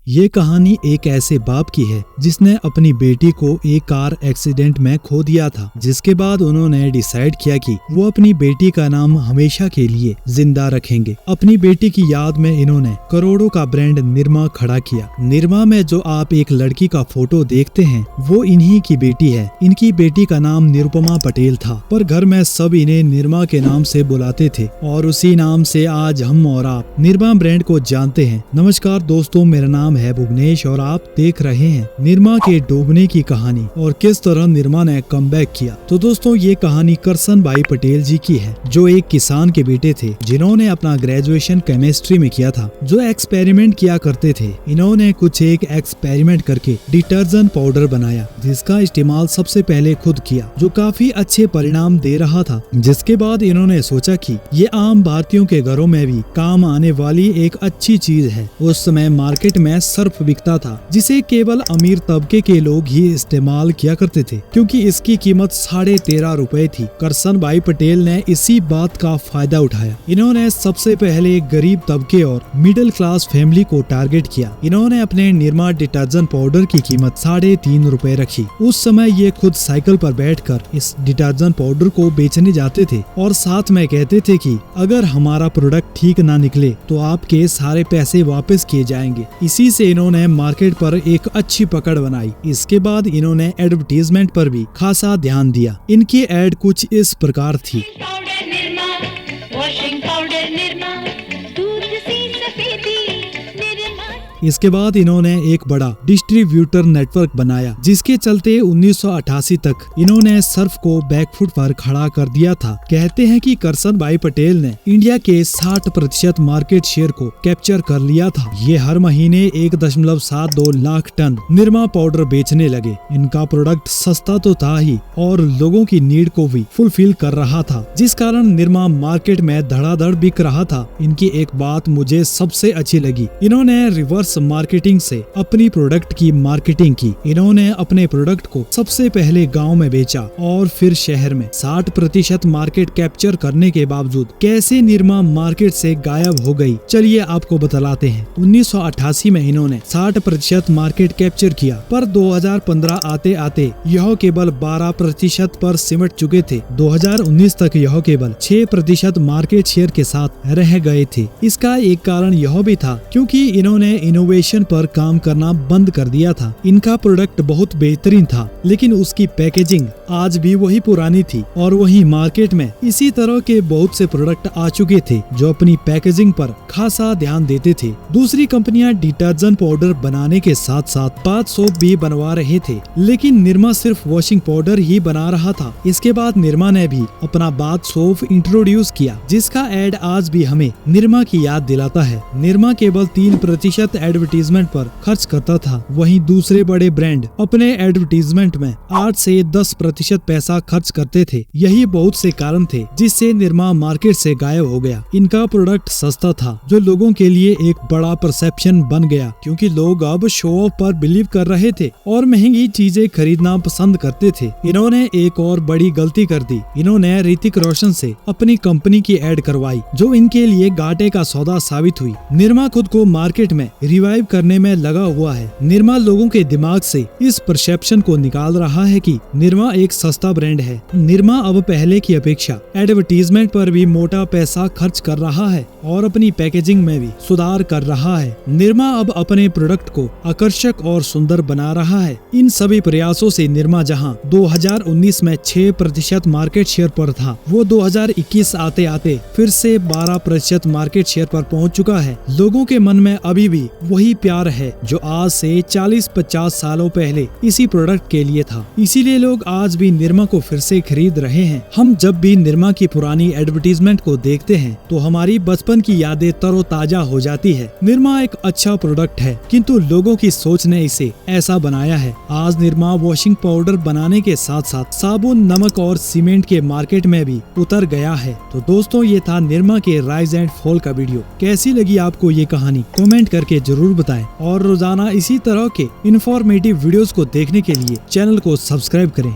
ये कहानी एक ऐसे बाप की है जिसने अपनी बेटी को एक कार एक्सीडेंट में खो दिया था, जिसके बाद उन्होंने डिसाइड किया कि वो अपनी बेटी का नाम हमेशा के लिए जिंदा रखेंगे। अपनी बेटी की याद में इन्होंने करोड़ों का ब्रांड निरमा खड़ा किया। निरमा में जो आप एक लड़की का फोटो देखते हैं वो इन्हीं की बेटी है। इनकी बेटी का नाम निरुपमा पटेल था, पर घर में सब इन्हें निरमा के नाम से बुलाते थे और उसी नाम से आज हम और आप निरमा ब्रांड को जानते हैं। नमस्कार दोस्तों, मेरा नाम है भुवनेश और आप देख रहे हैं निरमा के डूबने की कहानी और किस तरह निरमा ने कमबैक किया। तो दोस्तों, ये कहानी करसन भाई पटेल जी की है, जो एक किसान के बेटे थे जिन्होंने अपना ग्रेजुएशन केमिस्ट्री में किया था, जो एक्सपेरिमेंट किया करते थे। इन्होंने कुछ एक एक्सपेरिमेंट करके डिटर्जेंट पाउडर बनाया, जिसका इस्तेमाल सबसे पहले खुद किया, जो काफी अच्छे परिणाम दे रहा था। जिसके बाद इन्होंने सोचा कि ये आम भारतीयों के घरों में भी काम आने वाली एक अच्छी चीज है। उस समय मार्केट में सर्फ बिकता था, जिसे केवल अमीर तबके के लोग ही इस्तेमाल किया करते थे, क्योंकि इसकी कीमत 13.5 रुपए थी। करसन भाई पटेल ने इसी बात का फायदा उठाया। इन्होंने सबसे पहले गरीब तबके और मिडिल क्लास फैमिली को टारगेट किया। इन्होंने अपने निरमा डिटर्जेंट पाउडर की कीमत 3.5 रुपए रखी। उस समय ये खुद साइकिल पर बैठकर इस डिटर्जेंट पाउडर को बेचने जाते थे और साथ में कहते थे कि अगर हमारा प्रोडक्ट ठीक ना निकले तो आपके सारे पैसे वापस किए जाएंगे। इसी से इन्होंने मार्केट पर एक अच्छी पकड़ बनाई। इसके बाद इन्होंने एडवर्टीजमेंट पर भी खासा ध्यान दिया। इनकी एड कुछ इस प्रकार थी। Powder Nirma, washing powder Nirma, दूध सी सफेदी निरमा। इसके बाद इन्होंने एक बड़ा डिस्ट्रीब्यूटर नेटवर्क बनाया, जिसके चलते 1988 तक इन्होंने सर्फ को बैकफुट पर खड़ा कर दिया था। कहते हैं कि करसन भाई पटेल ने इंडिया के 60% मार्केट शेयर को कैप्चर कर लिया था। ये हर महीने 1.72 लाख टन निरमा पाउडर बेचने लगे। इनका प्रोडक्ट सस्ता तो था ही और लोगों की नीड को भी फुलफिल कर रहा था, जिस कारण निरमा मार्केट में धड़ाधड़ बिक रहा था। इनकी एक बात मुझे सबसे अच्छी लगी, इन्होंने रिवर्स मार्केटिंग से अपनी प्रोडक्ट की मार्केटिंग की। इन्होंने अपने प्रोडक्ट को सबसे पहले गांव में बेचा और फिर शहर में। 60% मार्केट कैप्चर करने के बावजूद कैसे निरमा मार्केट से गायब हो गई, चलिए आपको बतलाते हैं। 1988 में इन्होंने 60% मार्केट कैप्चर किया, पर 2015 आते आते यह केवल 12% पर सिमट चुके थे। 2019 तक यह केवल 6% मार्केट शेयर के साथ रह गए थे। इसका एक कारण यह भी था क्योंकि इन्होंने इनोवेशन पर काम करना बंद कर दिया था। इनका प्रोडक्ट बहुत बेहतरीन था, लेकिन उसकी पैकेजिंग आज भी वही पुरानी थी और वही मार्केट में इसी तरह के बहुत से प्रोडक्ट आ चुके थे जो अपनी पैकेजिंग पर खासा ध्यान देते थे। दूसरी कंपनियां डिटर्जेंट पाउडर बनाने के साथ साथ बाथ सोप भी बनवा रहे थे, लेकिन निरमा सिर्फ वॉशिंग पाउडर ही बना रहा था। इसके बाद निरमा ने भी अपना बाथ सोप इंट्रोड्यूस किया, जिसका एड आज भी हमें निरमा की याद दिलाता है। निरमा केवल 3% एडवर्टीजमेंट पर खर्च करता था, वहीं दूसरे बड़े ब्रांड अपने एडवर्टीजमेंट में 8 से 10% पैसा खर्च करते थे। यही बहुत से कारण थे जिससे निरमा मार्केट से गायब हो गया। इनका प्रोडक्ट सस्ता था, जो लोगों के लिए एक बड़ा परसेप्शन बन गया, क्योंकि लोग अब शो ऑफ पर बिलीव कर रहे थे और महंगी चीजें खरीदना पसंद करते थे। इन्होंने एक और बड़ी गलती कर दी। इन्होंने ऋतिक रोशन से अपनी कंपनी की एड करवाई, जो इनके लिए घाटे का सौदा साबित हुई। निरमा खुद को मार्केट में रिवाइव करने में लगा हुआ है। निरमा लोगों के दिमाग से इस परसेप्शन को निकाल रहा है कि निरमा एक सस्ता ब्रांड है। निरमा अब पहले की अपेक्षा एडवर्टीजमेंट पर भी मोटा पैसा खर्च कर रहा है और अपनी पैकेजिंग में भी सुधार कर रहा है। निरमा अब अपने प्रोडक्ट को आकर्षक और सुंदर बना रहा है। इन सभी प्रयासों से निरमा जहां 2019 में 6% मार्केट शेयर पर था, वो 2021 आते आते फिर से 12% मार्केट शेयर पर पहुंच चुका है। लोगों के मन में अभी भी वही प्यार है जो आज से 40-50 सालों पहले इसी प्रोडक्ट के लिए था। इसीलिए लोग आज भी निरमा को फिर से खरीद रहे हैं। हम जब भी निरमा की पुरानी एडवर्टीजमेंट को देखते हैं तो हमारी बचपन की यादें तरोताजा हो जाती है। निरमा एक अच्छा प्रोडक्ट है, किंतु लोगों की सोच ने इसे ऐसा बनाया है। आज निरमा वॉशिंग पाउडर बनाने के साथ साथ साबुन, नमक और सीमेंट के मार्केट में भी उतर गया है। तो दोस्तों, ये था निरमा के राइज एंड फॉल का वीडियो। कैसी लगी आपको ये कहानी, कमेंट करके जरूर बताएं और रोजाना इसी तरह के इंफॉर्मेटिव वीडियोस को देखने के लिए चैनल को सब्सक्राइब करें।